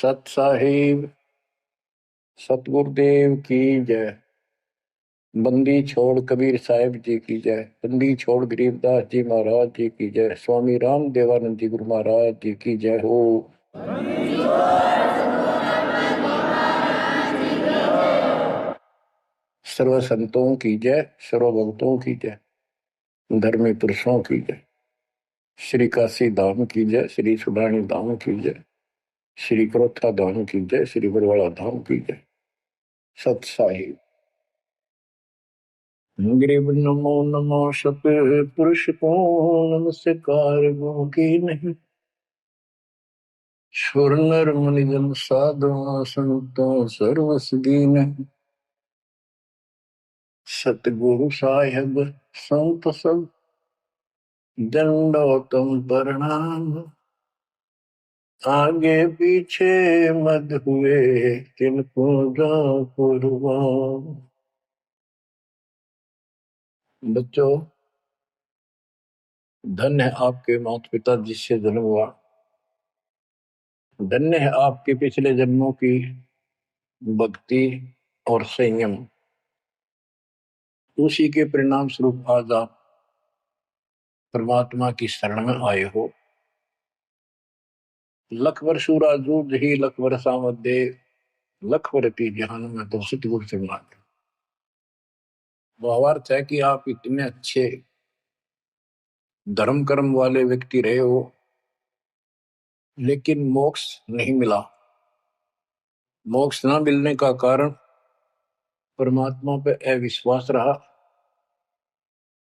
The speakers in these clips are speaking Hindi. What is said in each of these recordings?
सत साहिब सतगुरुदेव की जय। बंदी छोड़ कबीर साहिब जी की जय। बंदी छोड़ गरीबदास जी महाराज जी की जय। स्वामी राम देवानंद जी गुरु महाराज जी की जय हो। सर्व संतों की जय, सर्व भक्तों की जय, धर्मी पुरुषों की जय। श्री काशी धाम की जय, श्री सुडानी धाम की जय, श्री क्रोथा धाम की जय, श्री बरवाड़ा धाम की जय। सत साहिब गरीब नमो नमो सत पुरुष को नमस्कार गो की नहीं। सुर नर मुनि जन साधु संतों सर्वस दीन। सतगुरु साहिब संत सब दंडोतम प्रणाम। आगे पीछे मत हुए तिनको कुर्बान। बच्चों, धन्य है आपके माता पिता जिससे जन्म हुआ। धन्य है आपके पिछले जन्मों की भक्ति और संयम। उसी के परिणाम स्वरूप आज आप परमात्मा की शरण में आए हो। लख वर्षूरा जूझ ही लख वर्षा मध्य लख वर्ती जहान में तो सतगुरु से मांगे। भावार्थ है कि आप इतने अच्छे धर्म कर्म वाले व्यक्ति रहे हो, लेकिन मोक्ष नहीं मिला। मोक्ष न मिलने का कारण परमात्मा पे अविश्वास रहा।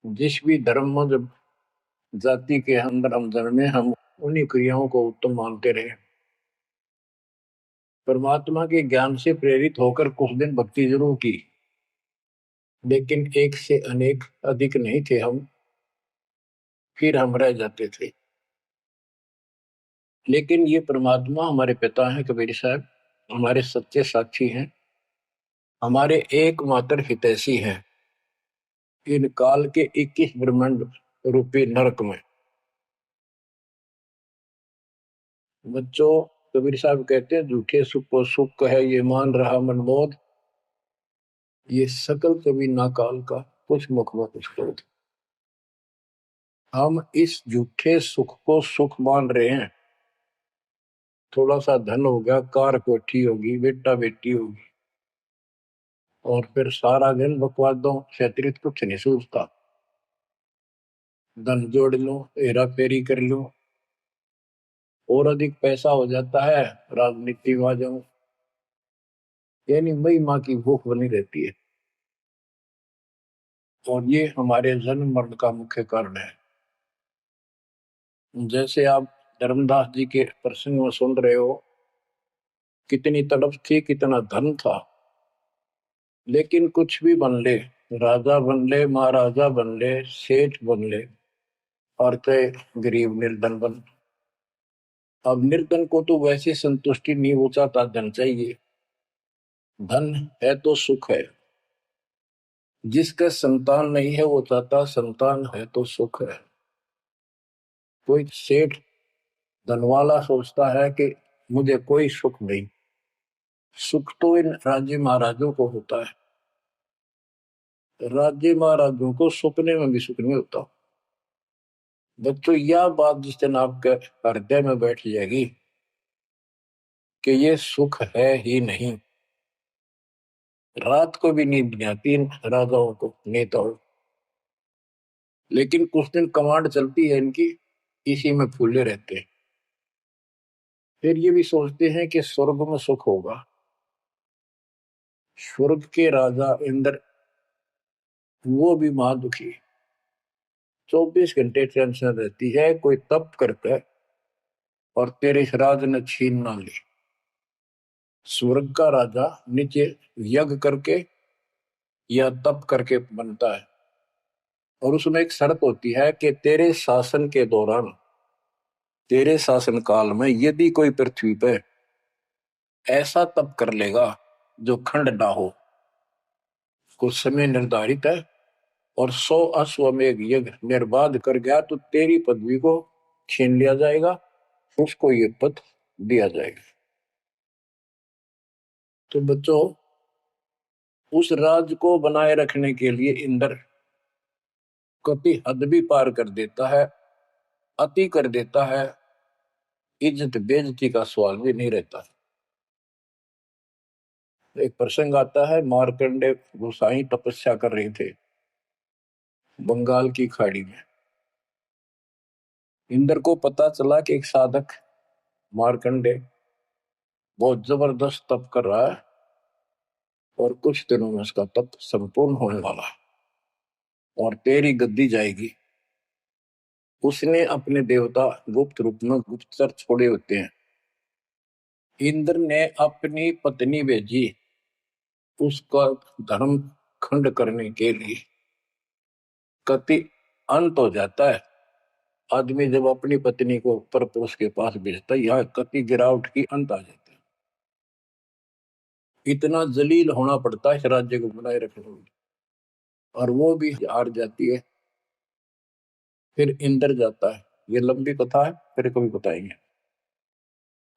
जिस भी धर्म में जब जाति के अंदर हम जन्मे, हम उन्हीं क्रियाओं को उत्तम मानते रहे। परमात्मा के ज्ञान से प्रेरित होकर कुछ दिन भक्ति जरूर की, लेकिन एक से अनेक अधिक नहीं थे हम, फिर हम रह जाते थे। लेकिन ये परमात्मा हमारे पिता हैं कबीर साहब, हमारे सच्चे साक्षी हैं, हमारे एकमात्र हितैषी हैं इन काल के 21 ब्रह्मांड रूपी नरक में। बच्चों, कबीर साहब कहते हैं झूठे सुख को सुख कहे ये मान रहा मनमोद। ये सकल कभी ना काल का कुछ मुख में कुछ क्रोध। हम इस झूठे सुख को सुख मान रहे हैं। थोड़ा सा धन हो गया, कार कोठी होगी, बेटा बेटी होगी, और फिर सारा दिन बकवादों से अतिरिक्त कुछ नहीं सोचता। धन जोड़ लो, हेरा फेरी कर लो, और अधिक पैसा हो जाता है, राजनीति में आ जाऊं, यानी मई माँ की भूख बनी रहती है। और ये हमारे जन्म मरण का मुख्य कारण है। जैसे आप धर्मदास जी के प्रसंग में सुन रहे हो, कितनी तड़प थी, कितना धन था, लेकिन कुछ भी बन ले, राजा बन ले, महाराजा बन ले, सेठ बन ले, और चाहे गरीब निर्धन बन। अब निर्धन को तो वैसे संतुष्टि नहीं हो चाहता, धन चाहिए। धन है तो सुख है। जिसका संतान नहीं है वो चाहता संतान है तो सुख है। कोई सेठ धनवाला सोचता है कि मुझे कोई सुख नहीं। सुख तो इन राज्य महाराजों को होता है। राज्य महाराजों को सपने में भी सुख नहीं होता। बच्चों, यह बात जिस दिन आपके हृदय में बैठ जाएगी कि ये सुख है ही नहीं, रात को भी नींद नहीं आती इन राजाओं को, नेताओं। लेकिन कुछ दिन कमांड चलती है इनकी, इसी में फूले रहते हैं। फिर ये भी सोचते हैं कि स्वर्ग में सुख होगा। स्वर्ग के राजा इंद्र, वो भी महादुखी, 24 घंटे टेंशन रहती है, कोई तप करता है और तेरे इस राज ने छीन ना ले। स्वर्ग का राजा नीचे यज्ञ करके या तप करके बनता है, और उसमें एक शर्त होती है कि तेरे शासन के दौरान, तेरे शासन काल में यदि कोई पृथ्वी पर ऐसा तप कर लेगा जो खंड ना हो, कुछ समय निर्धारित है, और 100 अश्वमेघ यज्ञ निर्बाध कर गया, तो तेरी पदवी को छीन लिया जाएगा, उसको ये पद दिया जाएगा। तो बच्चों, उस राज को बनाए रखने के लिए इंद्र कति हद भी पार कर देता है, अति कर देता है, इज्जत बेइज्जती का सवाल भी नहीं रहता। एक प्रसंग आता है, मार्कंडे गोसाई तपस्या कर रहे थे बंगाल की खाड़ी में। इंद्र को पता चला कि एक साधक मार्कंडे बहुत जबरदस्त तप कर रहा है और कुछ दिनों में उसका तप संपूर्ण होने वाला है और तेरी गद्दी जाएगी। उसने अपने देवता गुप्त रूप में गुप्तचर छोड़े होते हैं। इंद्र ने अपनी पत्नी भेजी उसका धर्म खंड करने के लिए। कति अंत हो जाता है आदमी जब अपनी पत्नी को परपुरुष के पास भेजता है, यहाँ कति गिरावट की अंत आ जाता है। इतना जलील होना पड़ता है इस राज्य को बनाए रखने में, और वो भी हार जाती है। फिर इंद्र जाता है। ये लंबी कथा है, फिर कभी बताएंगे।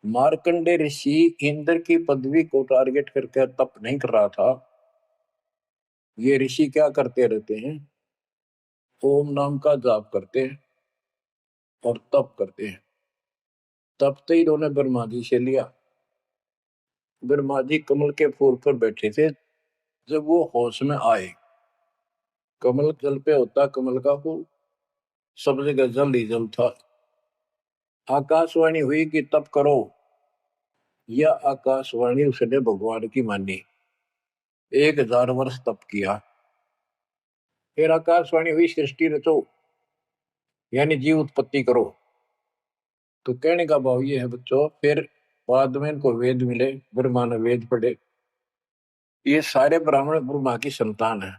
मार्कंडे ऋषि इंद्र की पदवी को टारगेट करके तप नहीं कर रहा था। ये ऋषि क्या करते रहते हैं, ओम नाम का जाप करते हैं और तप करते हैं। तप तो इन्होंने ब्रह्मा जी से लिया। ब्रह्मा जी कमल के फूल पर बैठे थे। जब वो होश में आए, कमल जल पे होता कमल का फूल, सब जगह जल ही जल था। आकाशवाणी हुई कि तप करो। यह आकाशवाणी उसने भगवान की मानी। 1000 वर्ष तप किया। फिर आकाशवाणी हुई सृष्टि रचो, यानी जीव उत्पत्ति करो। तो कहने का भाव ये है बच्चों, फिर बाद में इनको वेद मिले, ब्रह्मा ने वेद पढ़े। ये सारे ब्राह्मण ब्रह्मा की संतान है।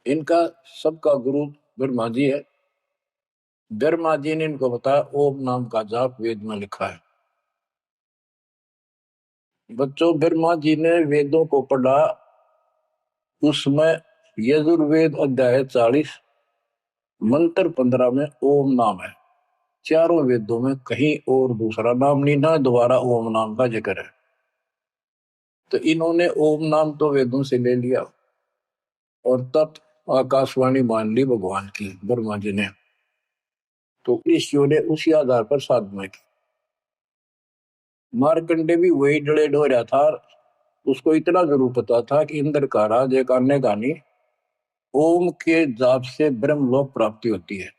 इनका सबका गुरु ब्रह्मा जी है। ब्रह्मा जी ने इनको बताया ओम नाम का जाप वेद में लिखा है। बच्चों, ब्रह्मा जी ने वेदों को पढ़ा। उसमें यजुर्वेद अध्याय 40 मंत्र 15 में ओम नाम है। चारों वेदों में कहीं और दूसरा नाम नहीं, ना दोबारा ओम नाम का जिक्र है। तो इन्होंने ओम नाम तो वेदों से ले लिया और तब आकाशवाणी मान ली भगवान की ब्रह्मा जी ने। तो ऋषियों ने उसी आधार पर साधना की। मार्कंडे भी वही डले ढो रहा था। उसको इतना जरूर पता था कि इंद्र का राज एक अन्य गानी ओम के जाप से ब्रह्मलोक प्राप्ति होती है।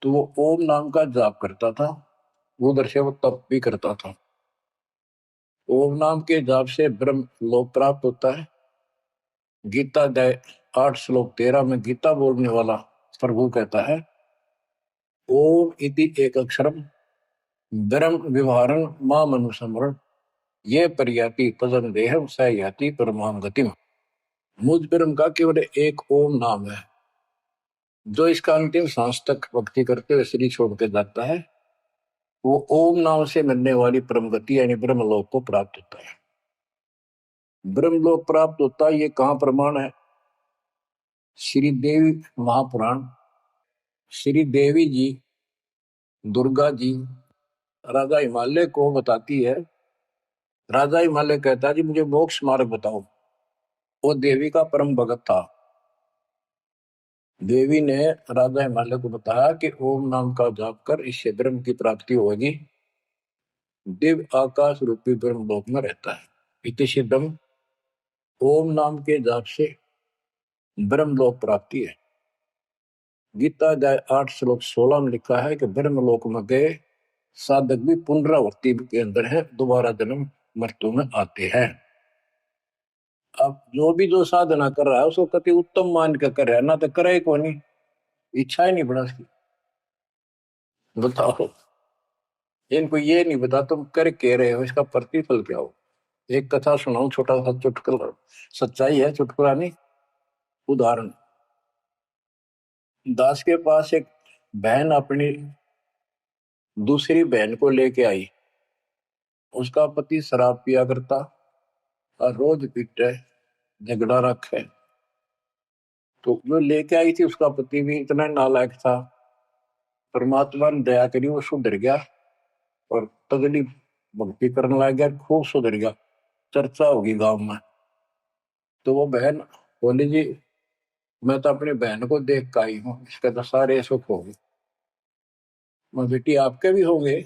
तो वो ओम नाम का जाप करता था, उधर से वो तप भी करता था। ओम नाम के जाप से ब्रह्म लोक प्राप्त होता है। गीता अध्याय 8 श्लोक 13 में गीता बोलने वाला प्रभु कहता है, ओम इति एक अक्षरम ब्रह्म विवहारं माम अनुस्मरण ये पर्याति पदम देहम स याति परमाम गतिम। मुझ ब्रह्म का केवल एक ओम नाम है, जो इसका अंतिम सांस तक भक्ति करते हुए शरीर छोड़ के जाता है, वो ओम नाम से मिलने वाली परम गति यानी ब्रह्मलोक को प्राप्त होता है। ब्रह्मलोक प्राप्त होता है, ये कहाँ प्रमाण है? श्री देवी महापुराण। श्री देवी जी दुर्गा जी राजा हिमालय को बताती है। राजा हिमालय कहता है जी मुझे मोक्ष मार्ग बताओ। वो देवी का परम भगत था। देवी ने राजा हिमालय को बताया कि ओम नाम का जाप कर, इससे ब्रह्म की प्राप्ति होगी। दिव्य आकाश रूपी ब्रह्म लोक में रहता है। इति सिद्धम, ओम नाम के जाप से ब्रह्म लोक प्राप्ति है। गीता अध्याय 8 श्लोक 16 में लिखा है कि ब्रह्म लोक में गए साधक भी पुनरावृत्ति के अंदर है, दोबारा जन्म मृत्यु में आते हैं। अब जो साधना कर रहा है उसको कति उत्तम मान के कर रहा है, ना तो करे को नहीं, इच्छा ही नहीं बना उसकी। बताओ, इनको ये नहीं बता तुम कर के रहे हो, इसका प्रतिफल क्या हो। एक कथा सुनाऊं, छोटा सा चुटकुला, सच्चाई है, चुटकुला नहीं, उदाहरण। दास के पास एक बहन अपनी दूसरी बहन को लेके आई। उसका पति शराब पिया करता और रोज पीटे, झगड़ा रखे। तो जो लेके आई थी उसका पति भी इतना नालायक था, परमात्मा ने दया करी, वो सुधर गया और तगड़ी भक्ति करने लग गया, खूब सुधर गया। चर्चा होगी गांव में। तो वो बहन बोली जी मैं तो अपनी बहन को देख के आई हूँ, इसके तो सारे सुख हो गए। मैं बेटी आपके भी होंगे,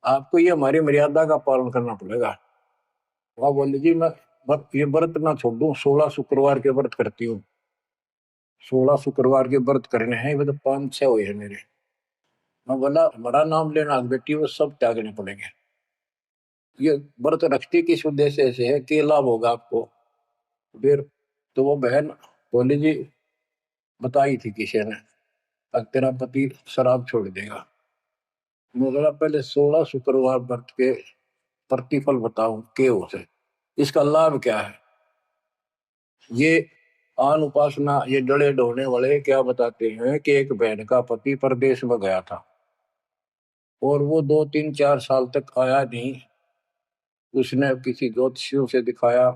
आपको ये हमारी मर्यादा का पालन करना पड़ेगा। वह बोली जी मैं ये व्रत ना छोड़ दूं, 16 शुक्रवार के व्रत करती हूँ। 16 शुक्रवार के व्रत करने हैं, वो तो 5-6 हुए हैं मेरे। मैं बोला हमारा नाम लेना बेटी वो सब त्यागने पड़ेंगे। ये व्रत रखती किस उद्देश्य से है, कि लाभ होगा आपको। फिर तो वो बहन बोली जी बताई थी किसी ने, अब तेरा पति शराब छोड़ देगा। मैं बोला पहले 16 शुक्रवार व्रत के प्रतिफल बताऊं के उसे, इसका लाभ क्या है। ये आन उपासना ये डले ढोने वाले क्या बताते हैं कि एक बहन का पति परदेश में गया था और वो 2-3-4 साल तक आया नहीं। उसने किसी ज्योतिषियों से दिखाया,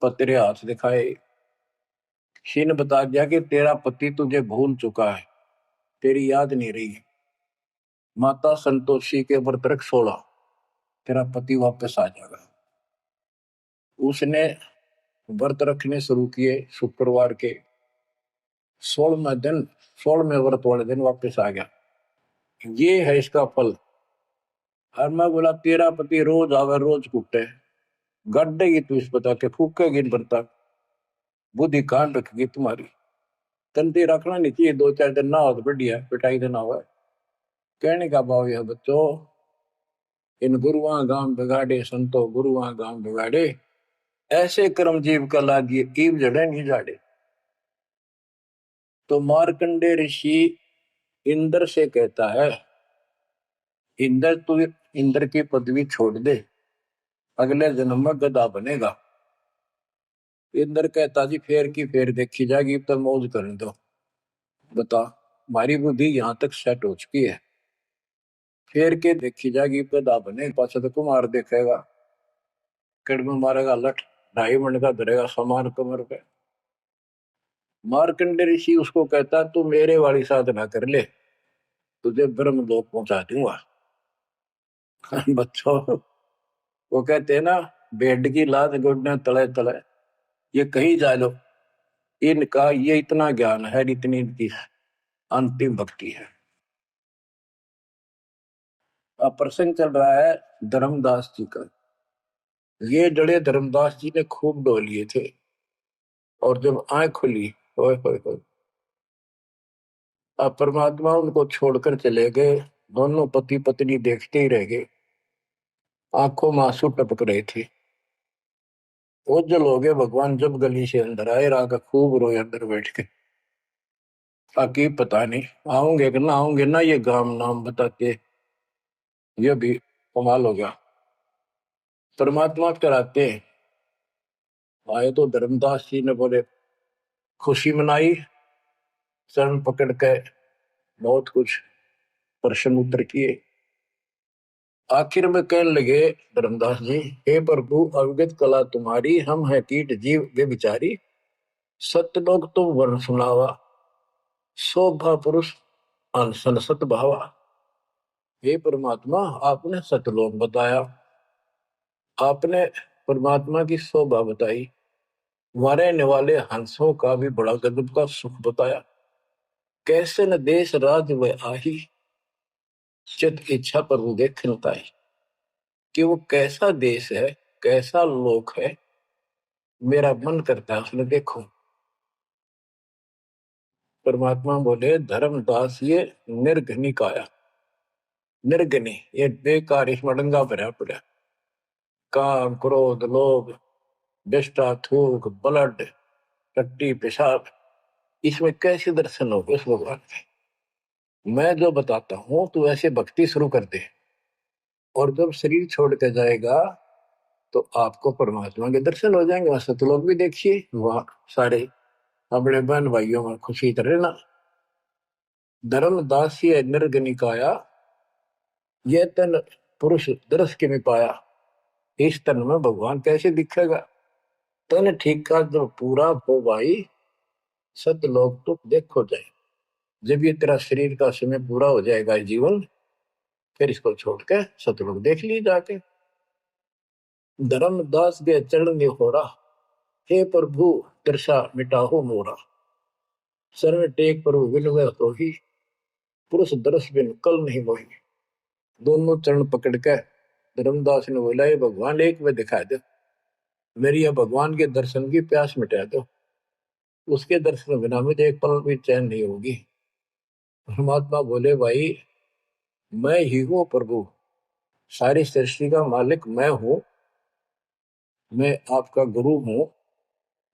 पतरे हाथ दिखाए, किसी ने बता दिया कि तेरा पति तुझे भूल चुका है, तेरी याद नहीं रही। माता संतोषी के व्रत रख 16, तेरा पति वापस आ जाएगा। उसने व्रत रखने शुरू किए शुक्रवार के 16वें दिन, 16वें व्रत वाले दिन वापस आ गया। ये है इसका फल। और मैं बोला तेरा पति रोज आवे रोज कुटे, गड्ढेगी तू इस बता के फूकेगी इन बर्ता, बुद्धि कान रखेगी तुम्हारी। तंती रखना नहीं चाहिए, 2-4 दिन ना हो तो बढ़िया, पिटाई देना हुआ। कहने का भाव यह बच्चों, इन गुरुआ गांव बिगाड़े संतो गुरुआ गांव बिगाड़े, ऐसे कर्म जीव का लागिए ईव जड़े नहीं जाड़े। तो मार्कंडे ऋषि इंद्र से कहता है, इंद्र तू इंद्र की पदवी छोड़ दे, अगले जन्म में गधा बनेगा। इंद्र कहता जी फेर की फेर देखी जाएगी, तो मौज करने दो। बता हमारी बुद्धि यहाँ तक सेट हो चुकी है, फेर के देखी जाएगी, गधा बने पाछा तो कुमार देखेगा, कड़म मारेगा लठ, 2.5 मिनट का धरेगा समान कमर पे। मार्कंडे ऋषि उसको कहता तू मेरे वाली साधना कर ले, तुझे ब्रह्म लोक पहुंचा दूंगा। बच्चों वो कहते हैं ना, बेड की लात गुडने तले तले, ये कहीं जा लो, इनका ये इतना ज्ञान है, इतनी इनकी अंतिम भक्ति है। अब प्रसंग चल रहा है धर्मदास जी का। ये जड़े धर्मदास जी ने खूब डो लिए थे, और जब आंख खुली, ओए होए होए, अब परमात्मा उनको छोड़कर चले गए। दोनों पति पत्नी देखते ही रह गए, आंखों में आंसू टपक रहे थे। ओझल हो गए भगवान जब गली से अंदर आए, रागा खूब रोए अंदर बैठ के, ताकि पता नहीं आऊंगे कि ना आऊंगे ना, ये गांव नाम बताते। ये भी कमाल हो गया। परमात्मा कराते आए तो धर्मदास जी ने बोले खुशी मनाई, चरण पकड़ के बहुत कुछ प्रश्न उत्तर किए। आखिर में कहने लगे धर्मदास जी, हे प्रभु अवगत कला तुम्हारी, हम है कीट जीव वे बिचारी, सत्य लोग तुम वर्ण सुनावा, शोभा पुरुष अनसन सत भावा। हे परमात्मा आपने सतलोक बताया, आपने परमात्मा की शोभा बताई, रहने वाले हंसों का भी बड़ा गजब का सुख बताया। कैसे न देश राज व आही, चित इच्छा प्रभु देखन ताई। कि वो कैसा देश है, कैसा लोक है, मेरा मन करता है उसने देखो। परमात्मा बोले धर्मदास ये निर्घनी काया, निर्घनी ये बेकार, इसमें डंगा भरा पड़ा, काम क्रोध लोभ विष्टा थूक ब्लड टट्टी पेशाब, इसमें कैसे दर्शन हो उस भगवान के। मैं जो बताता हूं तू ऐसे भक्ति शुरू कर दे, और जब शरीर छोड़ के जाएगा तो आपको परमात्मा के दर्शन हो जाएंगे। वहां सतलोक भी देखिए, वहां सारे अपने बहन भाइयों में खुशी करे ना। धर्मदास निर्गनिकाया, ये तन पुरुष दरस के में पाया, इस तन में भगवान कैसे दिखेगा। तन ठीक का जो पूरा हो भाई, सतलोक तो देखो जाए। जब ये तेरा शरीर का समय पूरा हो जाएगा जीवन, फिर इसको छोड़ के सतलोक देख ली जाके। धर्मदास के चरण होरा, हे प्रभु तिरसा मिटाहो मोरा। शरण टेक प्रभु विनवै तो ही, पुरुष दर्श बिन कल नहीं मोही। दोनों चरण पकड़ के धर्मदास ने बोला, भगवान एक में दिखा दो, मेरी या भगवान के दर्शन की प्यास मिटा दो, उसके दर्शन बिना मुझे एक पल भी चैन नहीं होगी। परमात्मा बोले, भाई मैं ही हूं प्रभु, सारी सृष्टि का मालिक मैं हूं, मैं आपका गुरु हूं।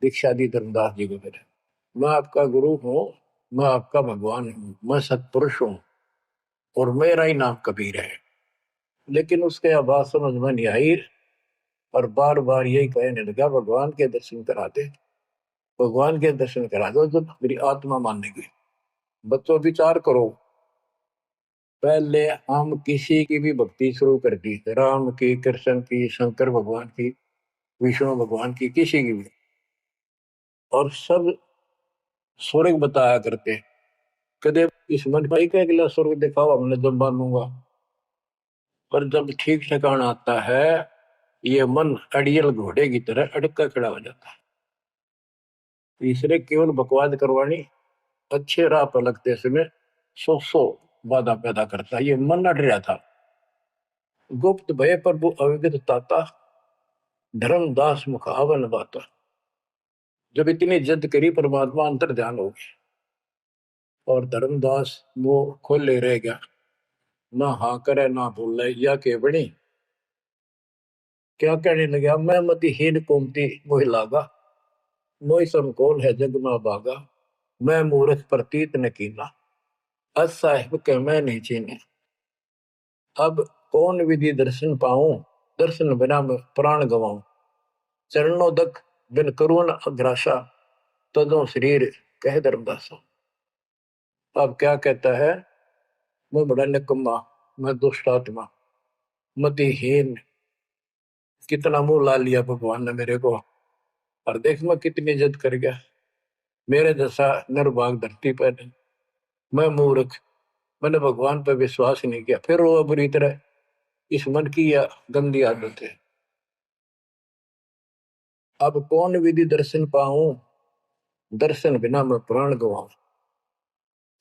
दीक्षा दी धर्मदास जी को मेरे, मैं आपका गुरु हूं, मैं आपका भगवान हूं, मैं सत्पुरुष हूं और मेरा ही नाम कबीर है। लेकिन उसके आवाज समझ में नहीं आई और बार बार यही कहने लगा, भगवान के दर्शन करा दे, भगवान के दर्शन करा दो, जब मेरी आत्मा मानेगी। बच्चों विचार करो, पहले हम किसी की भी भक्ति शुरू कर दी, राम की, कृष्ण की, शंकर भगवान की, विष्णु भगवान की, किसी की भी, और सब स्वर्ग बताया करते, कदे इस मन भाई का अगला स्वर्ग दिखाओ, हमने जब मानूंगा। पर जब ठीक ठिकाना आता है, ये मन अड़ियल घोड़े की तरह अड़का खड़ा हो जाता है। तीसरे केवल बकवाद करवानी, अच्छे राह पर लगते समय सौ बाधा पैदा करता है। ये मन अड़ रहा था। गुप्त भय प्रभु अविगत ताता, धर्मदास मुख आवन बाता। जब इतनी जिद करी, परमात्मा अंतर ध्यान हो गया और धर्मदास वो खोले रह गया, ना हाँ करे ना बोले, या के बनी क्या कहने लगा, मैं मति हीन कोमती मोहि लागा, मोहि समकोल है जग में बागा, मैं मूर्ख प्रतीत न कीना, अस साहिब के मैं नहीं चीने। अब कौन विधि दर्शन पाऊं, दर्शन बिना मैं प्राण गवाऊं। चरणोदक बिन करुण अग्रासा, तदो शरीर कह धर्मदासा। अब क्या कहता है, मैं बड़ा निकम्मा, मैं दुष्ट आत्मा, मतिहीन, कितना मुंह ला लिया भगवान ने मेरे को, और देख मैं कितनी जिद कर गया, मेरे जैसा निर्भाग धरती पर नहीं। मैं मूर्ख, मैंने भगवान पर विश्वास नहीं किया, फिर वो बुरी तरह, इस मन की यह गंदी आदत है। अब कौन विधि दर्शन पाऊं, दर्शन बिना मैं प्राण गवाऊं।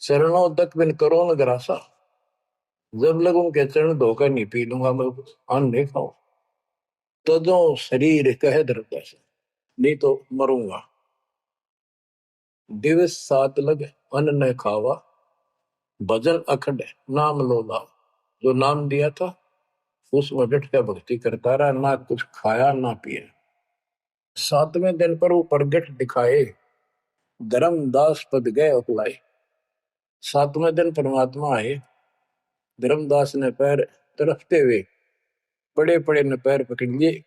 चरणों तक बिन करो न ग्रासा, जब लगूं के चरण धोकर नहीं पी लूंगा मैं, अन्न नहीं खाऊं। तजो शरीर कह धरता, नहीं तो मरूंगा। दिवस सात लग अन्न न खावा, भजन अखंड नाम लोला। जो नाम दिया था उसमें डट के भक्ति करता रहा, ना कुछ खाया ना पिया। सातवें दिन पर वो प्रगट दिखाए, धर्मदास पद गए अपलाए। सातवें दिन परमात्मा आए, धर्मदास ने पैर तरफते हुए बड़े बड़े ने पैर पकड़ लिए।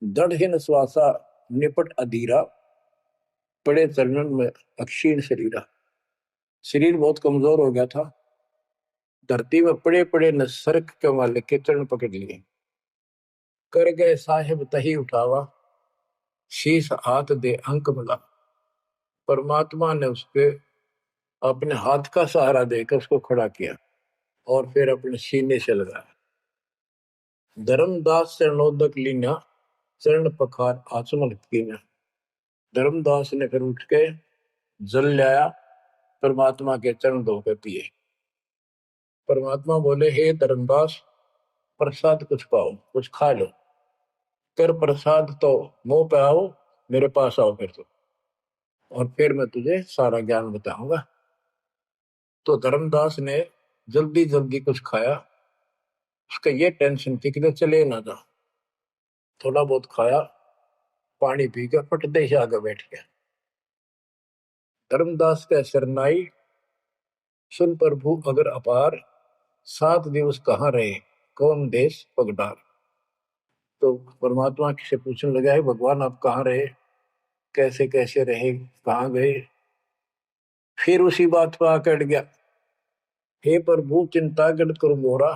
दृढ़ श्वासा निपट अधीरा, पड़े चरणन में अक्षीण शरीरा। शरीर बहुत कमजोर हो गया था, धरती में पड़े पड़े न सरक के मालिक के चरण पकड़ लिए। कर गए साहिब तही उठावा, शीश हाथ दे अंक मिला। परमात्मा ने उसके अपने हाथ का सहारा देकर उसको खड़ा किया और फिर अपने सीने से लगाया। धर्मदास चरणोदक लीना, चरण पखार आचमन कीना। धर्मदास ने फिर उठ के जल लाया, परमात्मा के चरण धोकर पिए। परमात्मा बोले, हे धर्मदास, प्रसाद कुछ पाओ, कुछ खा लो। कर प्रसाद तो मुंह पे आओ, मेरे पास आओ फिर तो, और फिर मैं तुझे सारा ज्ञान बताऊंगा। तो धर्मदास ने जल्दी जल्दी कुछ खाया। उसका ये टेंशन थी कि चले ना जा। थोड़ा बहुत खाया, पानी पी के फटते ही आगे बैठ गया। धर्मदास का शरनाई, सुन प्रभु अगर अपार, 7 दिवस कहाँ रहे, कौन देश पगडार। तो परमात्मा से पूछने लगा है, भगवान आप कहाँ रहे, कैसे कैसे रहे, कहाँ गए। फिर उसी बात पर आकर अड़ गया, हे प्रभु चिंता गण करो मोरा,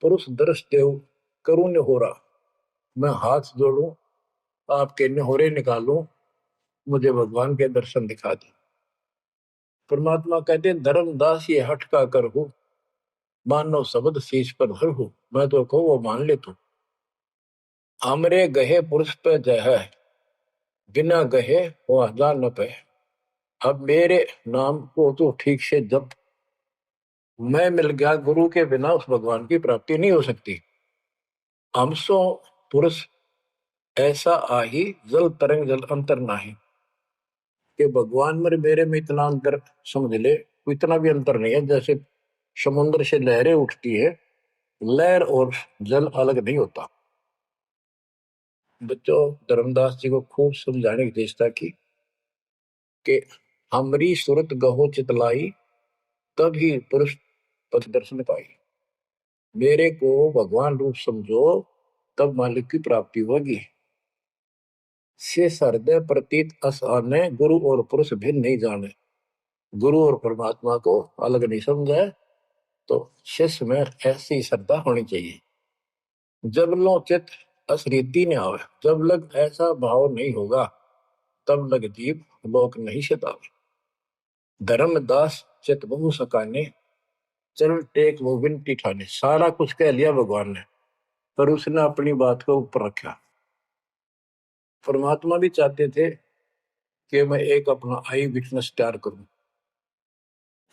पुरुष दर्श देव करुण होरा। मैं हाथ जोड़ू, आपके निहोरे निकालूं, मुझे भगवान के दर्शन दिखा दे। परमात्मा कहते, धर्मदास ये हट का कर हो, मानो शब्द शीश पर धर हो। मैं तो कहूँ वो मान ले तू, हमरे गहे पुरुष पे जय है, बिना गहे वो हजार न पे। अब मेरे नाम को तो ठीक से जप, मैं मिल गया गुरु के बिना उस भगवान की प्राप्ति नहीं हो सकती। हमसो पुरुष ऐसा आही, जल तरंग जल अंतर नाही। कि भगवान मेरे में इतना अंतर समझ ले, इतना भी अंतर नहीं है। जैसे समुद्र से लहरें उठती है, लहर और जल अलग नहीं होता। बच्चों, धर्मदास जी को खूब समझाने की चेष्टा की कि हमरी सूरत गहो चितलाई, तभी पुरुष पथ दर्शन पाई। मेरे को भगवान रूप समझो, तब मालिक की प्राप्ति होगी। से हृदय प्रतीत अस आने, गुरु और पुरुष भिन्न नहीं जाने। गुरु और परमात्मा को अलग नहीं समझा, तो शिष्य में ऐसी श्रद्धा होनी चाहिए। जब लो चित असरीति ने आवे, जब लग ऐसा भाव नहीं होगा, तब लग जीव लोक नहीं सतावे। धर्मदास चित बहु सकाने, चरण टेक वो विनती ठाने। सारा कुछ कह लिया भगवान ने, पर उसने अपनी बात को ऊपर रखा। परमात्मा भी चाहते थे कि मैं एक अपना आई विटनेस तैयार करूं।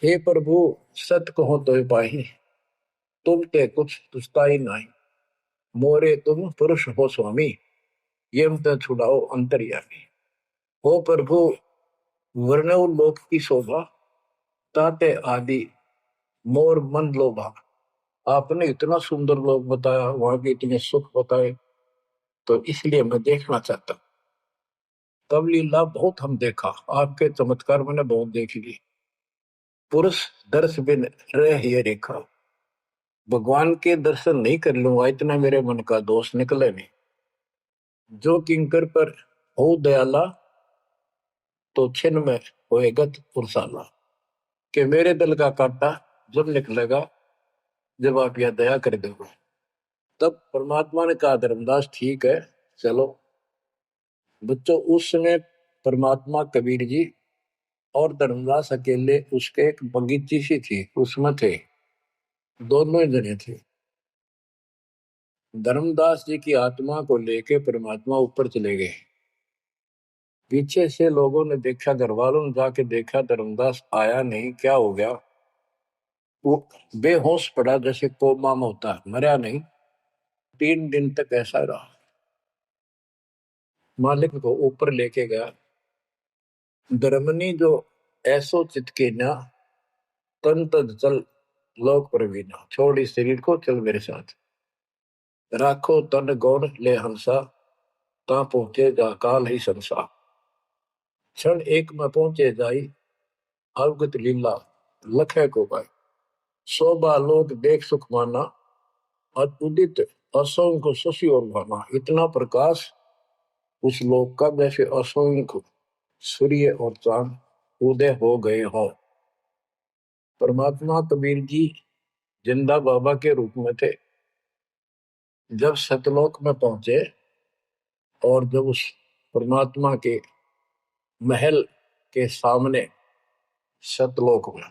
हे प्रभु, सत कहो तो पाही, तुम ते कुछ तुस्ताई नहीं। मोरे तुम पुरुष हो स्वामी, ये मत छुड़ाओ अंतर्यामी। हो प्रभु, वर्णव लोक की शोभा, ताते आदि मोर मन लोभा। आपने इतना सुंदर लोक बताया, वहां के इतने सुख बताए, तो इसलिए मैं देखना चाहता। तब लीला बहुत हम देखा, आपके चमत्कार मैंने बहुत देख ली। पुरुष दर्श बिन रह ये रेखा, भगवान के दर्शन नहीं कर लूंगा, इतना मेरे मन का दोष निकले नहीं। जो किंकर पर हो दयाला, तो छिन में होएगा पुरसाला। कि मेरे दिल का कांटा जब निकलेगा, जब आप यह दया कर दोगे। तब परमात्मा ने कहा, धर्मदास ठीक है, चलो। बच्चों, उस समय परमात्मा कबीर जी और धर्मदास अकेले उसके एक बगीची सी थी, उसमें थे। दोनों ही जने थे। धर्मदास जी की आत्मा को लेके परमात्मा ऊपर चले गए। पीछे से लोगों ने देखा, घर वालों ने जाके देखा, धर्मदास आया नहीं, क्या हो गया। वो बेहोश पड़ा, जैसे कोमा में होता है, मरा नहीं। 3 दिन तक ऐसा रहा। मालिक को ऊपर लेके गया। धर्मनी जो ऐसो चितके ना, तन तद चल लोक प्रवीणा। छोड़ इस शरीर को, चल मेरे साथ। राखो तन गौर ले हंसा, ता पहुंचे जा काल ही संसा। क्षण एक में पहुंचे जाई, अवगत लीला लखे को पाए। शोभा लोक देख सुख माना, और उदित असंख्य शशि और भाना। इतना प्रकाश उस लोक का, जैसे असंख्य सूर्य और चांद उदय हो गए हो। परमात्मा कबीर जी जिंदा बाबा के रूप में थे। जब सतलोक में पहुंचे, और जब उस परमात्मा के महल के सामने सतलोक में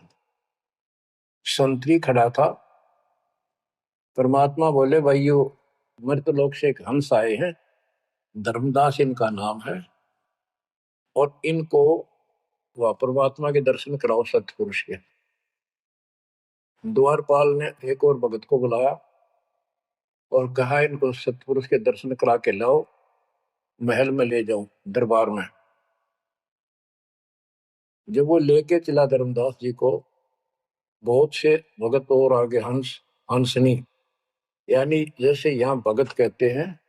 संतरी खड़ा था। परमात्मा बोले, भाइयों, मृतलोक से एक हंस आए हैं, धर्मदास इनका नाम है, और इनको वह परमात्मा के दर्शन कराओ सतपुरुष के। द्वारपाल ने एक और भगत को बुलाया और कहा, इनको सतपुरुष के दर्शन करा के लाओ, महल में ले जाओ, दरबार में। जब वो लेके चला धर्मदास जी को, बहुत से भगत और आगे हंस हंसनी, यानी जैसे यहाँ भगत कहते हैं,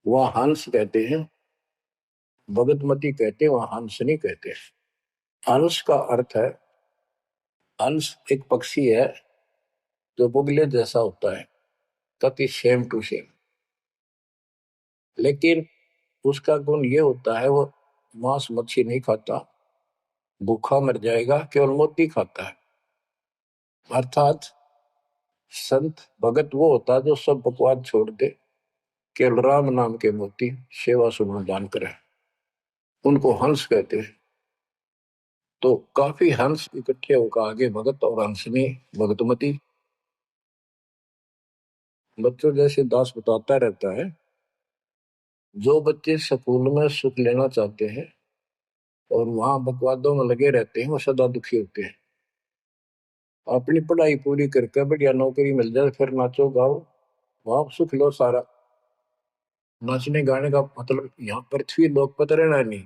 वहां हंस कहते हैं। भगतमती कहते हैं, वहां हंसनी कहते हैं। हंस का अर्थ है, हंस एक पक्षी है जो बुगले जैसा होता है, कति सेम टू सेम। लेकिन उसका गुण ये होता है, वो मांस मच्छी नहीं खाता, भूखा मर जाएगा, केवल मोती खाता है। अर्थात संत भगत वो होता है जो सब बकवाद छोड़ दे, केवल राम नाम के मोती सेवा सुमन दान करे, उनको हंस कहते हैं। तो काफी हंस इकट्ठे होकर आगे भगत और हंसनी भगतमती। बच्चों, जैसे दास बताता रहता है जो बच्चे स्कूल में सुख लेना चाहते हैं और वहां बकवादों में लगे रहते हैं वो सदा दुखी होते हैं। अपनी पढ़ाई पूरी करके बढ़िया नौकरी मिल जाए फिर नाचो गाओ, वहां सुख लो सारा। नाचने गाने का मतलब यहाँ पृथ्वी लोक पर रहना नहीं।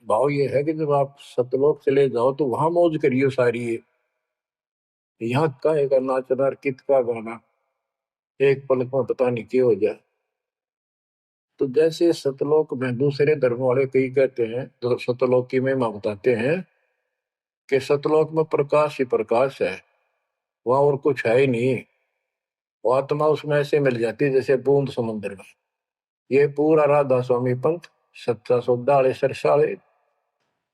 भाव ये है कि जब आप सतलोक चले जाओ तो वहां मौज करियो सारी है। यहाँ काहे का नाचना और कित का गाना, एक पलक में पता नहीं क्या हो जाए। तो जैसे सतलोक में दूसरे धर्म वाले कई कहते हैं, तो सतलोक की महिमा बताते हैं कि सतलोक में प्रकाश ही प्रकाश है, वहां और कुछ है ही नहीं। वो आत्मा उसमें ऐसे मिल जाती है जैसे बूंद समुद्र में। ये पूरा राधा स्वामी पंथ, सच्चा सौदा वाले सरसाले,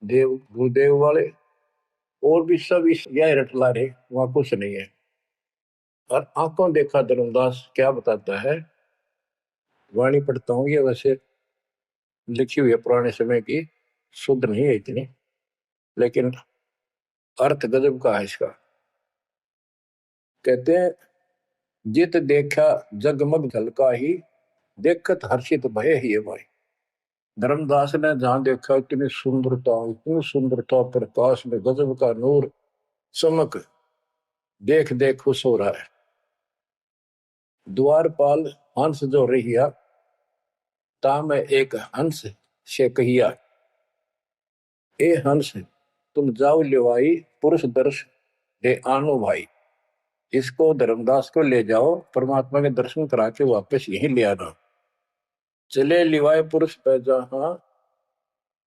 देव गुरुदेव वाले और भी सब इस यह रटला रहे, वहां कुछ नहीं है। और आंखों देखा धर्मदास क्या बताता है, वाणी पढ़ता हूँ, ये वैसे लिखी हुई है पुराने समय की, शुद्ध नहीं है इतनी, लेकिन अर्थ गजब का है इसका। कहते हैं, जित देखा जगमग झलका ही, देखत हर्षित भय ही है भाई। धर्मदास ने जहां देखा इतनी सुंदरता प्रकाश में गजब का नूर चमक, देख देख खुश हो रहा है। द्वारपाल हंस जो रहिया, ताम एक हंस से कहिया, ए हंस तुम जाओ लिवाई, पुरुष दर्श दे आनो भाई। इसको धर्मदास को ले जाओ, परमात्मा के दर्शन करा के वापस यहीं ले आना। चले लिवाए पुरुष पे जहां,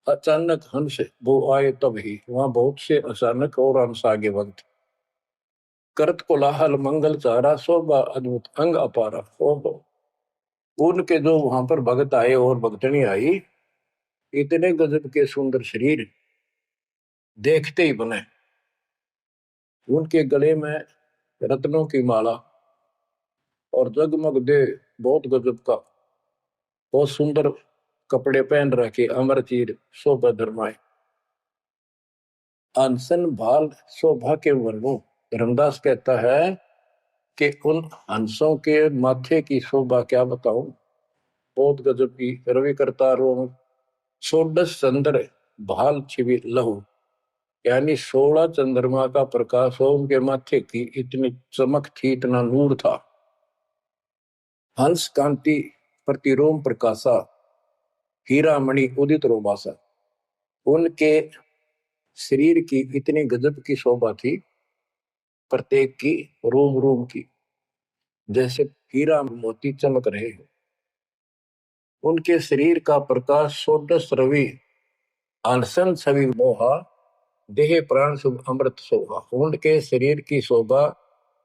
अचानक हंस वो आए तब ही, वहां बहुत से अचानक और हंस आगे वक्त। करत कोलाहल मंगल चारा, शोभा अद्भुत अंग अपारा। ओहो, उनके जो वहां पर भगत आए और भगतनी आई, इतने गजब के सुंदर शरीर देखते ही बने। उनके गले में रत्नों की माला और जगमग दे, बहुत गजब का, बहुत सुंदर कपड़े पहन रखे, अमर चीर शोभा धर्माए। अनसन भाल शोभा के वर्णों, धर्मदास कहता है कि उन हंसों के माथे की शोभा क्या बताऊं, बहुत गजब की। रवि करतारों षोडश चंद्र भाल छिवि लहू, यानी 16 चंद्रमा का प्रकाश हो उनके माथे की, इतनी चमक थी, इतना नूर था। हंस कांति प्रतिरोम प्रकाशा, हीरा मणि उदित रोमासा। उनके शरीर की इतनी गजब की शोभा थी, प्रत्येक की रोम रोम की जैसे हीरा मोती चमक रहे हो। उनके शरीर का प्रकाश षोडश रवि, अनशन छवि मोहा, देह प्राण शुभ अमृत शोभा। उनके शरीर की शोभा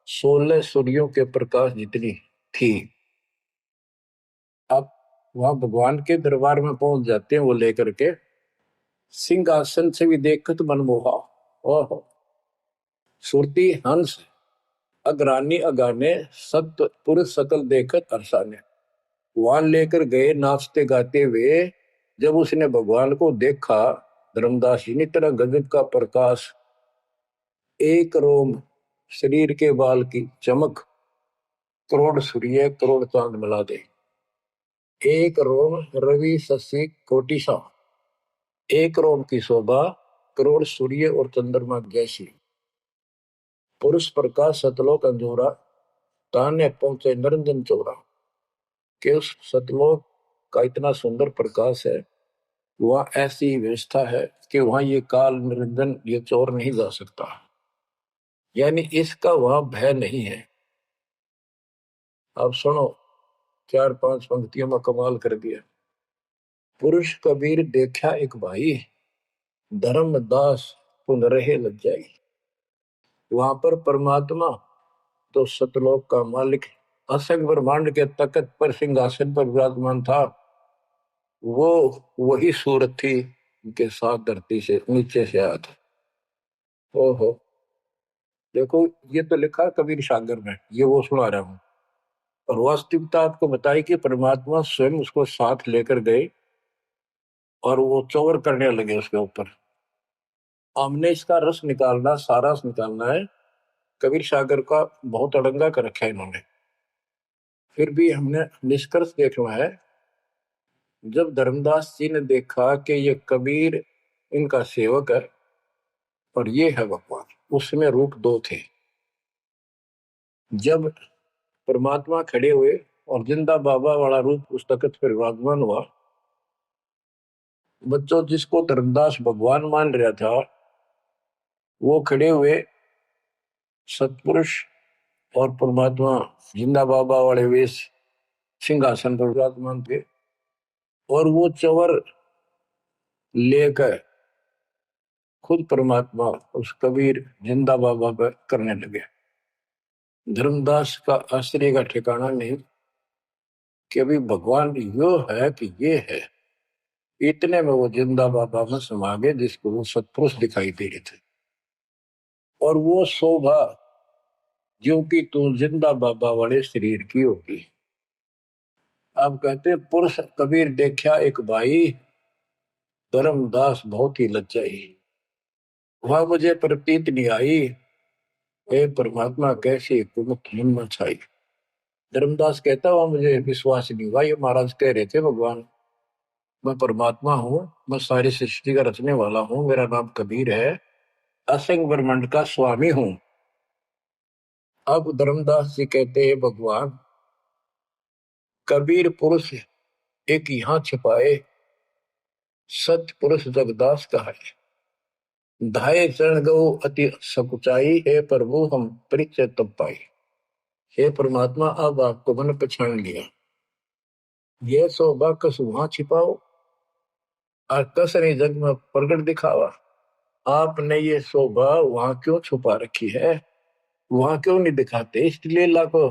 16 सूर्यों के प्रकाश जितनी थी। अब वहां भगवान के दरबार में पहुंच जाते हैं वो लेकर के, सिंहासन से भी देखत मनमोहा। ओहो, सुरती हंस अग्रानी अगाने, सत्य पुरुष सकल देखत अरसाने। वहां लेकर गए नाचते गाते हुए, जब उसने भगवान को देखा, धर्मदास जी ने तरह गजब का प्रकाश, एक रोम शरीर के बाल की चमक, करोड़ सूर्य करोड़ चांद मिला दे। एक रोम रवि शशि कोटि सा, एक रोम की शोभा करोड़ सूर्य और चंद्रमा जैसी। पुरुष प्रकाश सतलोक अंजोरा, ताने पहुंचे निरंजन चोरा। कि उस सतलोक का इतना सुंदर प्रकाश है, वहां ऐसी व्यवस्था है कि वहां ये काल निरंजन ये चोर नहीं जा सकता, यानी इसका वहां भय नहीं है। अब सुनो, 4-5 पंक्तियों में कमाल कर दिया। पुरुष कबीर देखा एक भाई, धर्मदास पुन रहे लज्जाई। वहां पर परमात्मा तो सतलोक का मालिक, असंग ब्रह्मांड के तकत पर सिंहासन पर विराजमान था, वो वही सूरत थी उनके साथ धरती से नीचे से आया था। ओहो, देखो ये तो लिखा कबीर सागर में, ये वो सुना रहा हूं। और वास्तविकता आपको बताई कि परमात्मा स्वयं उसको साथ लेकर गए और वो चौर करने लगे उसके ऊपर। हमने इसका रस निकालना, सारा रस निकालना है। कबीर सागर का बहुत अड़ंगा कर रखा है इन्होंने, फिर भी हमने निष्कर्ष देखना है जब धर्मदास जी ने देखा कि ये कबीर इनका सेवक है और ये है भगवान, उसमें रूप दो थे। जब परमात्मा खड़े हुए और जिंदा बाबा वाला रूप उस तख्त पर विराजमान हुआ, बच्चों जिसको धर्मदास भगवान मान रहा था वो खड़े हुए सतपुरुष और परमात्मा जिंदा बाबा वाले वेश सिंहासन पर विराजमान थे, और वो चवर लेकर खुद परमात्मा उस कबीर जिंदा बाबा पर करने लगे। धर्मदास का आश्चर्य का ठिकाना नहीं कि अभी भगवान यो है कि ये है। इतने में वो जिंदा बाबा में समा गए जिसको वो सतपुरुष दिखाई दे रहे थे, और वो शोभा जो कि तू जिंदा बाबा वाले शरीर की होगी। अब कहते पुरुष कबीर देखा एक भाई, धर्मदास बहुत ही लज्जाई, वह मुझे प्रतीत नहीं आई, हे परमात्मा कैसी हुकूमत मन में छाई। धर्मदास कहता हुआ मुझे विश्वास नहीं हुआ, ये महाराज कह रहे थे भगवान मैं परमात्मा हूँ, मैं सारी सृष्टि का रचने वाला हूँ, मेरा नाम कबीर है, असंग ब्रह्मांड का स्वामी हूँ। अब धर्मदास जी कहते हैं भगवान कबीर पुरुष एक यहाँ छिपाए, सत्य पुरुष जगदास का है, धाये चरण गौ अति सकुचाई, हे प्रभु हम परिचय तब पाई। हे परमात्मा अब आपको मैंने पहचान लिया, ये शोभा कस वहां छिपाओ और कस नहीं जग में प्रगट दिखावा। आपने ये शोभा वहां क्यों छुपा रखी है, वहां क्यों नहीं दिखाते इष्ट लीला को,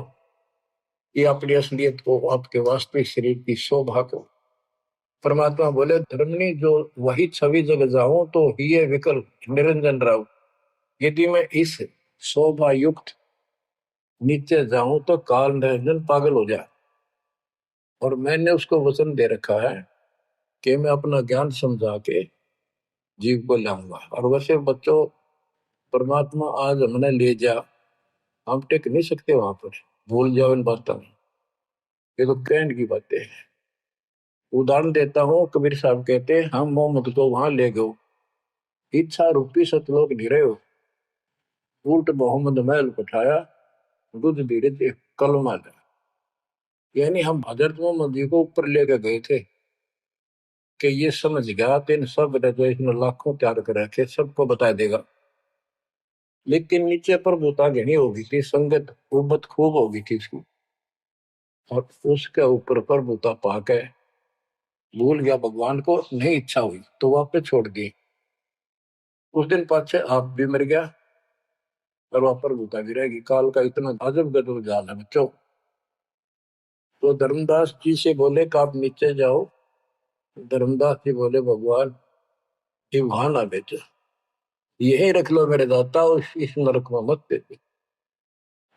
ये अपनी असलियत को, आपके वास्तविक शरीर की शोभा को। परमात्मा बोले धर्मनी जो वही छवि जग जाऊं तो ही विकल निरंजन राव, यदि मैं इस शोभा युक्त नीचे जाऊं तो काल निरंजन पागल हो जाए। और मैंने उसको वचन दे रखा है कि मैं अपना ज्ञान समझा के जीव को लाऊंगा। और वैसे बच्चों परमात्मा आज हमने ले जा, हम टेक नहीं सकते वहां पर, भूल जाओ इन बातों में, ये तो कहने की बातें हैं। उदाहरण देता हूँ, कबीर साहब कहते हैं हम मोहम्मद को वहां ले गए, इच्छा रूपी सतलोक नहीं रहे हो, उल्ट मोहम्मद महल उठाया, दूध धीरे धीरे कलमा था। यानी हम हजरत मोहम्मद जी को ऊपर लेकर गए थे कि ये समझ गया तो इन सब ने जो इसने लाखों तैयार कर रखे सबको बता देगा। लेकिन नीचे पर भूता घनी होगी थी, संगत उबत खूब होगी थी इसकी, और उसके ऊपर पर भूता पाके भूल गया भगवान को, नहीं इच्छा हुई तो वापस छोड़ दी। उस दिन पाछे आप भी मर गया और वहां पर भूता भी रहेगी। काल का इतना अजब गजब जाल है बच्चों। तो धर्मदास जी से बोले कि आप नीचे जाओ, धर्मदास जी बोले भगवान ये वहां ना बेचो, यही रख लो मेरे दाता, इस नरक में मत बेचो।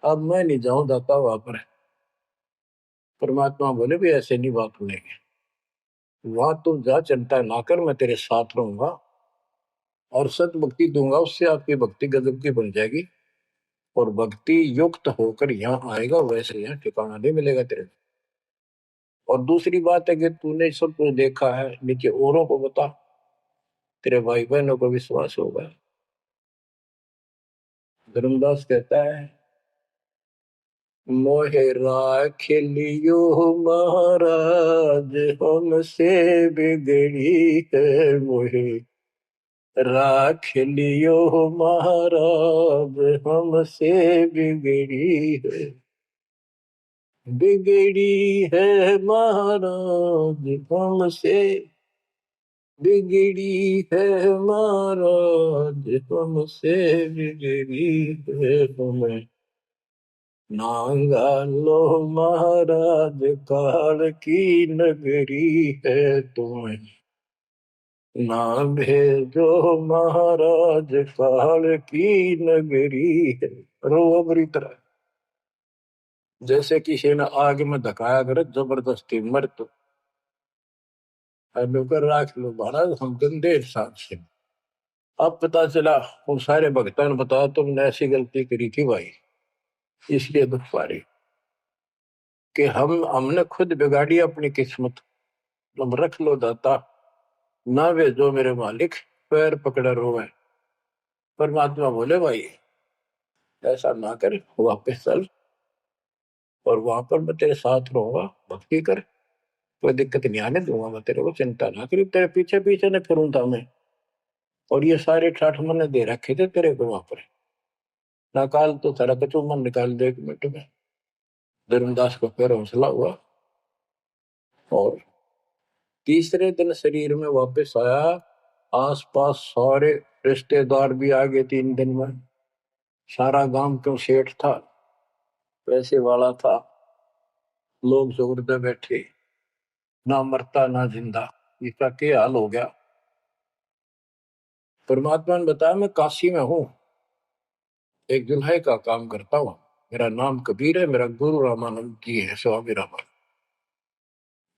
अब मैं नहीं जाऊं दाता वहां पर। परमात्मा बोले भी ऐसे नहीं बात सुनेगी, वहां तुम जा चिंता ना कर, मैं तेरे साथ रहूंगा और सत भक्ति दूंगा, उससे आपकी भक्ति गजब की बन जाएगी और भक्ति युक्त होकर यहाँ आएगा, वैसे यहाँ ठिकाना नहीं मिलेगा तेरे। और दूसरी बात है कि तूने सब कुछ देखा है, नीचे औरों को बता, तेरे भाई बहनों को विश्वास होगा। धर्मदास कहता है मोहे राख लियो महाराज, हमसे बिगड़ी है मोहे राख लियो महाराज, हमसे बिगड़ी है, बिगड़ी है महाराज हमसे, बिगड़ी है महाराज हमसे, बिगड़ी है तुम्हें नांगा लो महाराज, काल की नगरी है तुम्हें ना भेजो महाराज, काल की नगरी है। रोबरी तरह जैसे किसी ने आग में धकाया करे जबरदस्ती मर तो कर राख लो महाराज, हम गंदे इंसान से। अब पता चला उन सारे भक्तों ने बताया तुमने ऐसी गलती करी थी भाई, इसलिए दुख पा रही कि हमने खुद बिगाड़ी अपनी किस्मत। तुम रख लो दाता, ना वे जो मेरे मालिक पैर पकड़े रोवे। परमात्मा बोले भाई ऐसा ना कर, वापस चल और वहां पर मैं तेरे साथ रहूंगा, भक्ति कर, कोई दिक्कत नहीं आने दूंगा मैं तेरे को, चिंता ना करी, तेरे पीछे पीछे न फिरूंगा मैं। और ये सारे ठाठ मैंने दे रखे थे तेरे को वहां पर, निकाल तो सारा कचूमन निकाल दे 1 मिनट में। धर्मदास को फिर हौसला हुआ और तीसरे दिन शरीर में वापस आया। आसपास सारे रिश्तेदार भी आ गए 3 दिन में। सारा गांव क्यों सेठ था, पैसे वाला था, लोग जोरदे बैठे, ना मरता ना जिंदा, इसका क्या हाल हो गया। परमात्मा ने बताया मैं काशी में हूं, एक दुल्हे का काम करता हूं, मेरा नाम कबीर है, मेरा गुरु रामानंद जी है, स्वामी रामानंद,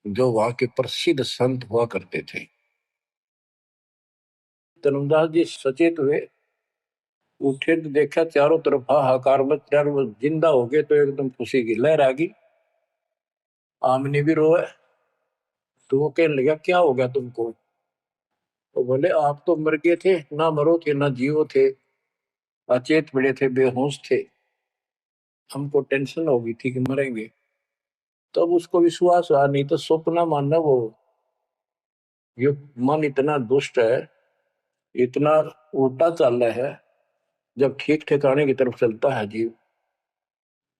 जो वहां के प्रसिद्ध संत हुआ करते थे। धर्मदास जी सचेत हुए, उठे तो देखा चारों तरफ हाहाकार मच रहा, वो जिंदा हो गए तो एकदम खुशी की लहर आ गई। आमने भी रोए, तो वो कहने लगा क्या हो गया तुमको। तो बोले आप तो मर गए थे, ना मरो थे ना जियो थे, अचेत पड़े थे, बेहोश थे, हमको टेंशन हो गई थी कि मरेंगे। तब उसको विश्वास हुआ, नहीं तो स्वप्न मानना वो, ये मन इतना दुष्ट है, इतना उल्टा चल रहा है, जब ठीक ठिकाने की तरफ चलता है जीव,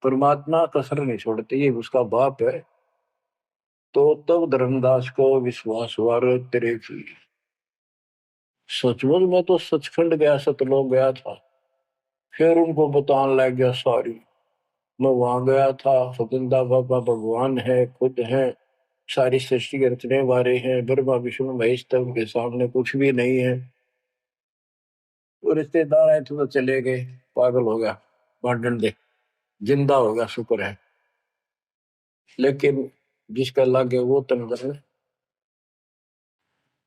परमात्मा कसर नहीं छोड़ते, ये उसका बाप है। तो तब धर्मदास को विश्वास हुआ, रे तेरे की सचमुच मैं तो सचखंड गया, सतलोक गया था। फिर उनको बताने लग गया सारी, मैं वहां गया था, सतंदा बाबा भगवान है, खुद है, सारी सृष्टि के रचने वाले हैं, ब्रह्मा विष्णु महेश, तब के सामने कुछ भी नहीं है। वो रिश्तेदार आए थे तो चले गए, पागल हो गया, भांडन दे, जिंदा हो गया शुक्र है। लेकिन जिसका लागे वो तंग।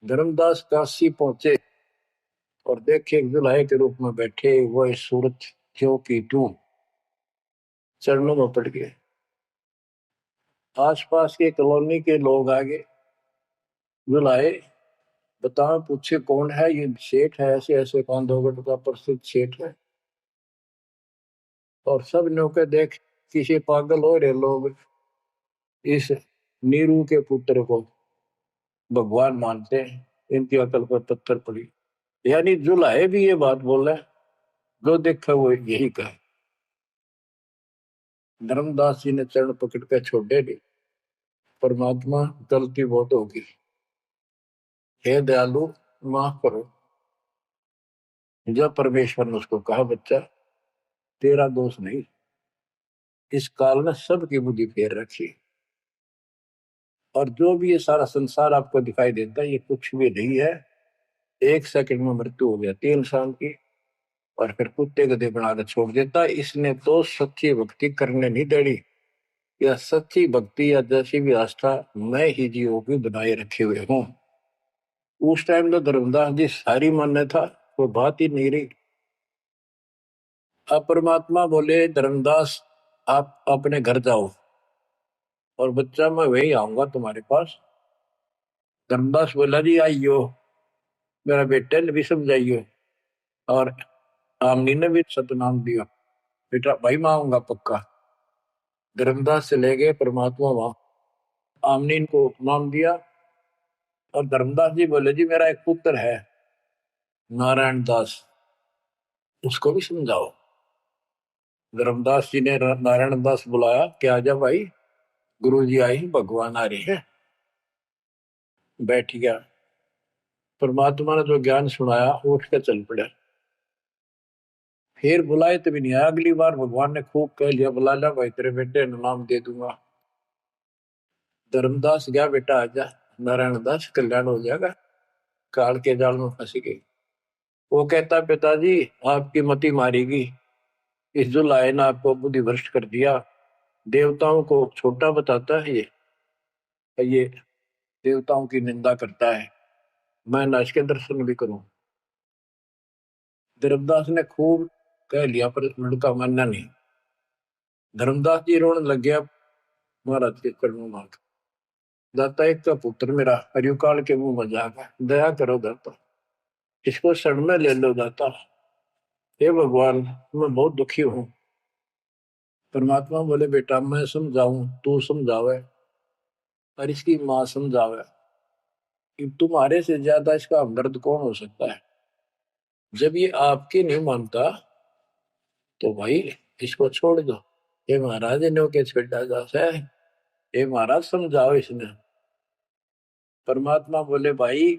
धर्मदास काशी पहुंचे और देखे दुल्हे के रूप में बैठे वो सूरत ज्यों की त्यों चरणों में पड़ गए। आसपास के कॉलोनी के लोग आगे बुलाए, बताओ पूछे कौन है, ये सेठ है, ऐसे ऐसे कांधोगढ़ का प्रसिद्ध सेठ है। और सब नौके देख किसी पागल हो रहे लोग इस नीरू के पुत्र को भगवान मानते हैं, इनकी अकल पर पत्थर पड़ी। यानी जुलाहे भी ये बात बोल रहे हैं, जो देखा वो यही कहे। धर्मदास जी ने चरण पकड़ कर छोड़े नहीं, परमात्मा गलती बहुत होगी, हे दयालु माफ करो। जब परमेश्वर ने उसको कहा बच्चा तेरा दोष नहीं, इस काल ने सबकी बुद्धि फेर रखी, और जो भी ये सारा संसार आपको दिखाई देता है ये कुछ भी नहीं है। 1 सेकंड में मृत्यु हो जाती है इंसान की, और फिर कुत्ते गधे बनाकर छोड़ देता है। इसने तो सच्ची भक्ति करने नहीं देनी, या सच्ची भक्ति या जैसी भी आस्था मैं ही जीवों की बनाए रखे हुए हूँ। उस टाइम तो धर्मदास जी सारी मान्य था, वो बात ही नहीं रही। अब परमात्मा बोले धर्मदास आप अपने घर जाओ, और बच्चा मैं वही आऊंगा तुम्हारे पास। धर्मदास बोला जी आइयो, मेरा बेटे ने भी समझाइयो, और आमनी ने भी सतनाम दिया, बेटा भाई मैं आऊंगा पक्का। धर्मदास चले गए, परमात्मा वहां, आमनी को नाम दिया। और धर्मदास जी बोले जी मेरा एक पुत्र है नारायण दास, उसको भी समझाओ। धर्मदास जी ने नारायण दास बुलाया कि आजा भाई, गुरु जी आई, भगवान आ रही है। बैठ गया, परमात्मा ने जो ज्ञान सुनाया उठ के चल पड़ा। फिर बुलाए तभी नहीं आया, अगली बार भगवान ने खूब कह लिया बुला ला भाई, तेरे बेटे ने नाम दे दूंगा। धर्मदास गया, बेटा आजा, नारायण दास कल्याण हो जाएगा, काल के जाल में फंस गई। वो कहता पिताजी आपकी मति मारेगी, इस जो लाए ने आपको बुद्धि भ्रष्ट कर दिया, देवताओं को छोटा बताता है ये देवताओं की निंदा करता है, मैं न इसके दर्शन भी करूं। धर्मदास ने खूब कह लिया पर लड़का मानना नहीं। धर्मदास जी रोने लग गया महाराज के चरणों में। दाता एक का पुत्र मेरा हरियो काल के मुंह में जाकर दया करो दाता, इसको शरण में ले लो दाता। हे भगवान, मैं बहुत दुखी हूं। परमात्मा बोले बेटा मैं समझाऊं तू समझावे और इसकी माँ समझावे, कि तुम्हारे से ज्यादा इसका हमदर्द कौन हो सकता है। जब ये आपकी नहीं मानता तो भाई इसको छोड़ दो। ये महाराज ने के छेड़ा जा है, ये महाराज समझाओ इसने। परमात्मा बोले भाई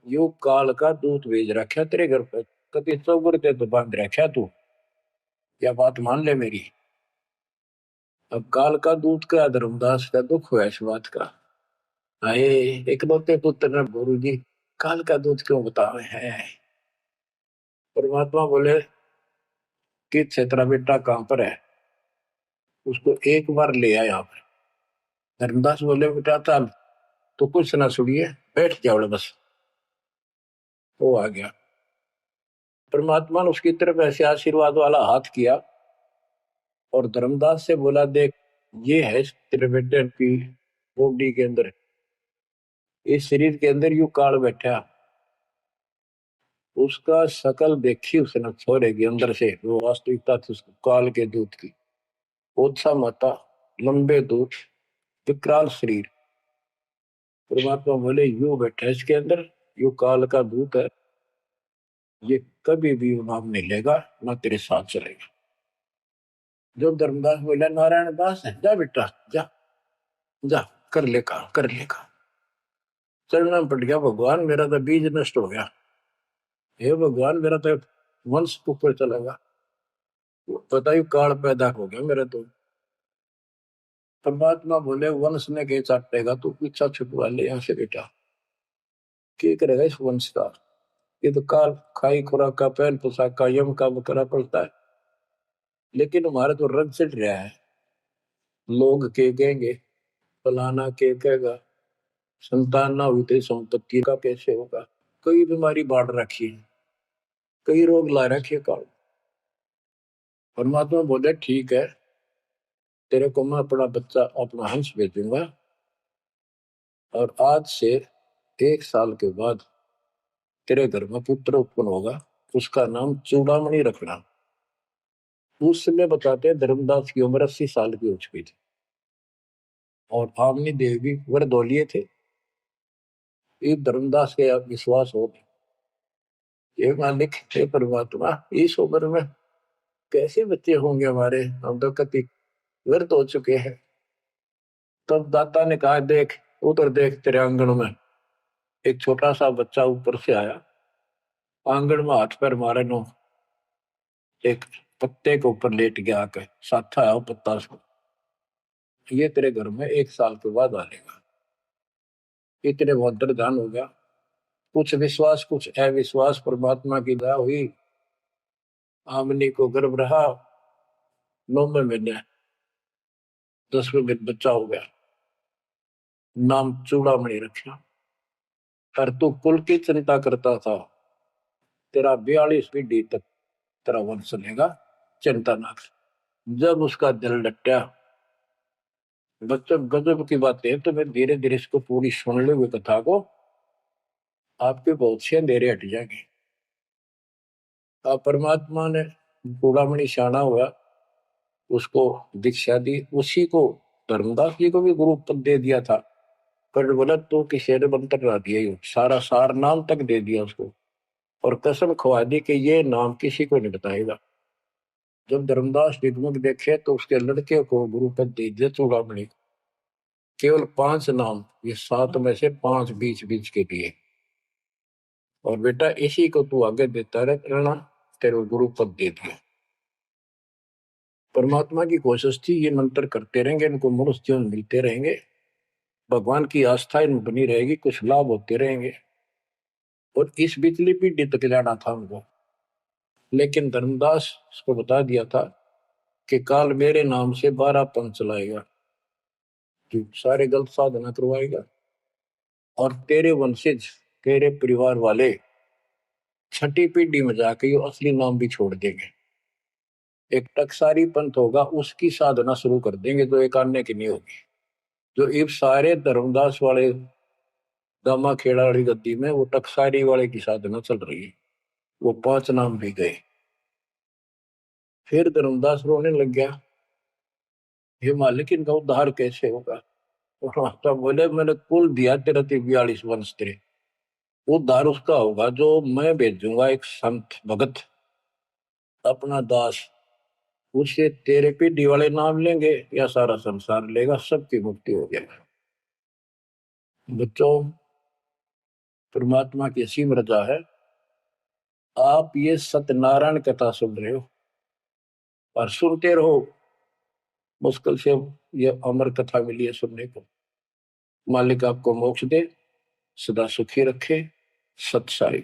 यू काल का दूत भेज रखा तेरे घर पे, कभी चौगर ते तो बांध रखा तू, या बात मान ले मेरी। अब काल का दूत का धर्मदास का दुख हुआ इस बात का। आए इकलौते पुत्र ने गुरु जी काल का दूत क्यों बतावे है। परमात्मा बोले कि तेरा बेटा कहां पर है, उसको एक बार ले आया यहाँ पर। धर्मदास बोले बेटा चल, तो कुछ ना सुनिए, बैठ जाओ बस। वो आ गया। परमात्मा ने उसकी तरफ ऐसे आशीर्वाद वाला हाथ किया और धर्मदास से बोला देख ये है तेरे बेटे की बॉडी के अंदर, इस शरीर के अंदर यू काल बैठा। उसका शकल देखी उसने छोरे के अंदर से, वो वास्तविकता थी उसको काल के दूत की। ओछा माता, लंबे दूत, विकराल शरीर। परमात्मा बोले यू बैठा इसके अंदर, यू काल का दूत है, ये कभी भी नाम नहीं लेगा ना तेरे साथ चलेगा। जब धर्मदास बोला नारायण दास है, जा बेटा जा, जा कर ले काम कर ले काम। चरणों में पड़ गया, भगवान मेरा तो बीज नष्ट हो गया, हे भगवान मेरा तो वंश ऊपर चलेगा, पता ही काल पैदा हो गया मेरा तो। परमात्मा बोले वंश ने के चाटेगा, तू पीछा छुटवा ले यहाँ से बेटा। क्या करेगा इस वंश का, ये तो काल खाई खुराक का पहन पोशाक का यम का बकरा पड़ता है। लेकिन हमारा तो रंग चढ़ रहा है, लोग के कहेंगे, फलाना के कहेगा, संतान ना हुई तो संपत्ति का कैसे होगा। कई बीमारी बांट रखी है, कई रोग ला रखे काल। परमात्मा बोले ठीक है, तेरे को मैं अपना बच्चा अपना हंस भेजूंगा, और आज से 1 साल के बाद तेरे घर में पुत्र उत्पन्न होगा, उसका नाम चूड़ामणि रखना। उस समय बताते हैं धर्मदास की उम्र 80 साल की हो चुकी थी और आमनी देव भी वरदौलिये थे। ये धर्मदास के आप विश्वास हो, ये मालिक हे परमात्मा इस उम्र में कैसे बच्चे होंगे हमारे, हम तो कति व्यर्थ हो चुके हैं। तब दाता ने कहा देख उधर देख तेरे आंगन में एक छोटा सा बच्चा ऊपर से आया, आंगन में हाथ पैर मारे नो, एक पत्ते के ऊपर लेट गया आकर, साथा है वो पत्ता से, ये तेरे घर में 1 साल के बाद आ लेगा। इतने बहुत दर्दान हो गया, कुछ विश्वास कुछ अविश्वास, परमात्मा की दया हुई। आमनी को गर्भ रहा, 9वें महीने 10वें दिन बच्चा हो गया, नाम चूड़ामणि रखा। और तू कुल की चिंता करता था, तेरा 42 पीढ़ी तक तेरा वंश चलेगा, चिंता ना कर। जब उसका दिल डटा, बच्चों गजब की बात है, तो मैं धीरे धीरे इसको पूरी सुन ले हुए कथा को, आपके बहुत से अंधेरे हट जाएंगे। अब परमात्मा ने चूड़ामणि शाना हुआ, उसको दीक्षा दी, उसी को धर्मदास जी को भी गुरु पद दे दिया था। पर बोला तो किसी ने मंत्र ला दिया, सारा सार नाम तक दे दिया उसको, और कसम खवा दी कि ये नाम किसी को नहीं बताएगा। जब धर्मदास डिगमग देखे तो उसके लड़के को गुरु पद दे दिया चूड़ामणि, केवल 5 नाम, ये 7 में से 5 बीच बीच के लिए, और बेटा इसी को तू आगे देता रहना, तेरे गुरु पद दे दिया। परमात्मा की कोशिश थी ये मंत्र करते रहेंगे, इनको मनुष्य जीवन मिलते रहेंगे, भगवान की आस्था इनमें बनी रहेगी, कुछ लाभ होते रहेंगे, और इस बिजली पीढ़ी तक जाना था उनको। लेकिन धर्मदास को बता दिया था कि काल मेरे नाम से 12 पंथ चलाएगा, कि सारे गलत साधना करवाएगा, और तेरे वंशज तेरे परिवार वाले 6ठी पीढ़ी में जाके ये असली नाम भी छोड़ देंगे। एक टकसारी पंथ होगा, उसकी साधना शुरू कर देंगे, जो एक आने की नहीं होगी। जो ये सारे धर्मदास वाले दामा खेड़ा वाली गद्दी में वो टकसारी वाले की साधना चल रही है। वो 5 नाम भी गए। फिर धर्मदास रोने लग गया, हे मालिक इनका उद्धार कैसे होगा। तो माता बोले मैंने कुल दिया तेरा 42 वंश तेरे, उद्धार उसका होगा जो मैं भेजूंगा एक संत भगत अपना दास, उससे तेरे पीढ़ी वाले नाम लेंगे या सारा संसार लेगा, सबकी मुक्ति हो जाएगी। बच्चों, परमात्मा की असीम रजा है, आप ये सत्यनारायण कथा सुन रहे हो और सुनते रहो। मुश्किल से ये अमर कथा मिली है सुनने को। मालिक आपको मोक्ष दे, सदा सुखी रखे। सत साई।